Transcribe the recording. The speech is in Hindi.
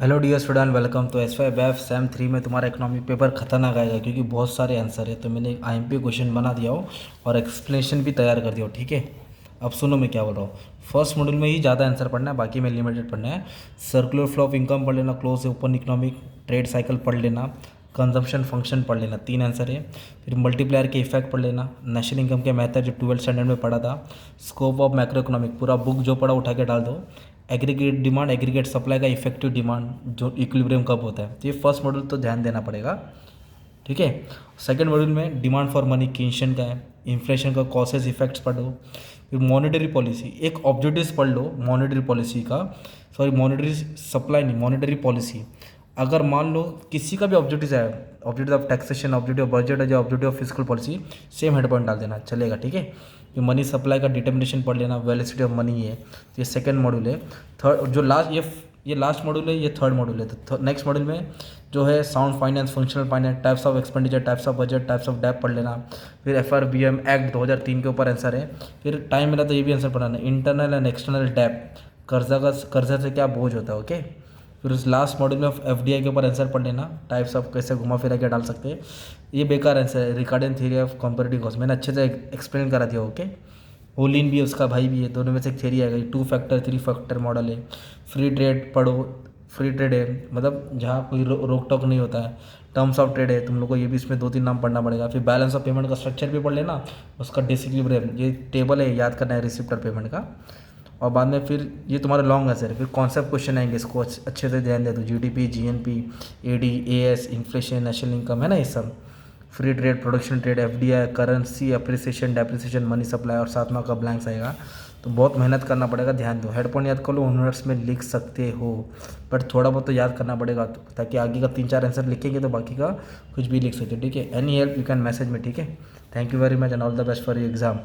Hello dear student, welcome. तो एस वाई बैफ सेम 3 में तुम्हारा इकोनॉमिक पेपर खतरनाक आएगा क्योंकि बहुत सारे आंसर है। तो मैंने एक आईएमपी क्वेश्चन बना दिया हो और एक्सप्लेनेशन भी तैयार कर दिया हो, ठीक है। अब सुनो मैं क्या बोल रहा हूँ। फर्स्ट मॉड्यूल में ही ज़्यादा आंसर पढ़ना है, बाकी में लिमिटेड पढ़ना है। सर्कुलर फ्लो ऑफ इनकम पढ़ लेना, close open economic, trade cycle पढ़ लेना, कंजम्पशन फंक्शन पढ़ लेना, 3 आंसर है। फिर मल्टीप्लायर के इफेक्ट पढ़ लेना, नेशनल इनकम के मेथड जो 12th स्टैंडर्ड में पढ़ा था, स्कोप ऑफ मैक्रो इकोनॉमिक पूरा बुक जो पढ़ा उठा के डाल दो, एग्रीगेट डिमांड, एग्रीगेट सप्लाई का इफेक्टिव डिमांड जो इक्विलिब्रियम कब होता है। तो ये फर्स्ट मॉड्यूल तो ध्यान देना पड़ेगा, ठीक है। सेकंड मॉड्यूल में डिमांड फॉर मनी किंशन का है, इन्फ्लेशन का कॉसेस इफेक्ट्स पढ़ो। फिर मॉनेटरी पॉलिसी, एक ऑब्जेक्टिव्स पढ़ लो मॉनेटरी पॉलिसी का, सॉरी मॉनेटरी सप्लाई नहीं, मॉनेटरी पॉलिसी। अगर मान लो किसी का भी ऑब्जेक्टिव है, objective of taxation, objective of budget है, objective of physical policy, same head point डाल देना चलेगा, ठीक है। ये मनी सप्लाई का डिटर्मिनेशन पढ़ लेना, वेलोसिटी ऑफ मनी है। तो ये सेकंड मॉड्यूल है। थर्ड जो लास्ट ये लास्ट मॉड्यूल है, ये थर्ड मॉड्यूल है। तो नेक्स्ट मॉड्यूल में जो है sound finance, functional finance, types of expenditure, types of budget, types of debt पढ़ लेना। फिर FRBM एक्ट 2003 के ऊपर आंसर है। फिर टाइम मिला तो ये भी आंसर पढ़ाना, इंटरनल एंड एक्सटर्नल डेप, कर्जा से क्या बोझ होता है, ओके। फिर उस लास्ट मॉड्यूल में FDI के ऊपर आंसर पढ़ लेना, टाइप्स ऑफ कैसे घुमा फिरा के डाल सकते हैं। ये बेकार आंसर है, recording theory of comparative cost मैंने अच्छे से एक्सप्लेन करा दिया, ओके। होलिन भी है, उसका भाई भी है, दोनों में से एक थ्योरी आएगा। 2 फैक्टर 3 फैक्टर मॉडल है। फ्री ट्रेड पढ़ो, फ्री ट्रेड है मतलब जहाँ कोई रोक टोक नहीं होता है। टर्म्स ऑफ ट्रेड है, तुम लोग को ये भी इसमें 2-3 नाम पढ़ना पड़ेगा। फिर बैलेंस ऑफ पेमेंट का स्ट्रक्चर भी पढ़ लेना, उसका डिसइक्विलिब्रियम, ये टेबल है, याद करना है रिसिप्ट और पेमेंट का। और बाद में फिर ये तुम्हारा लॉन्ग आंसर है। फिर कॉन्सेप्ट क्वेश्चन आएंगे, इसको अच्छे से ध्यान दे दो। GDP, GNP, AD, AS, inflation, national income है ना, ये सब। Free trade, production trade, FDI, currency appreciation, depreciation, money supply और 7 मार्क का ब्लैंक्स आएगा। तो बहुत मेहनत करना पड़ेगा, ध्यान दो। हेड पॉइंट याद कर लो, मिनट्स में लिख सकते हो, बट थोड़ा बहुत तो याद करना पड़ेगा ताकि आगे का 3-4 आंसर लिखेंगे तो बाकी का कुछ भी लिख सकते हो, ठीक है। Any help you can message में, ठीक है। Thank you very much and all the best for your exam.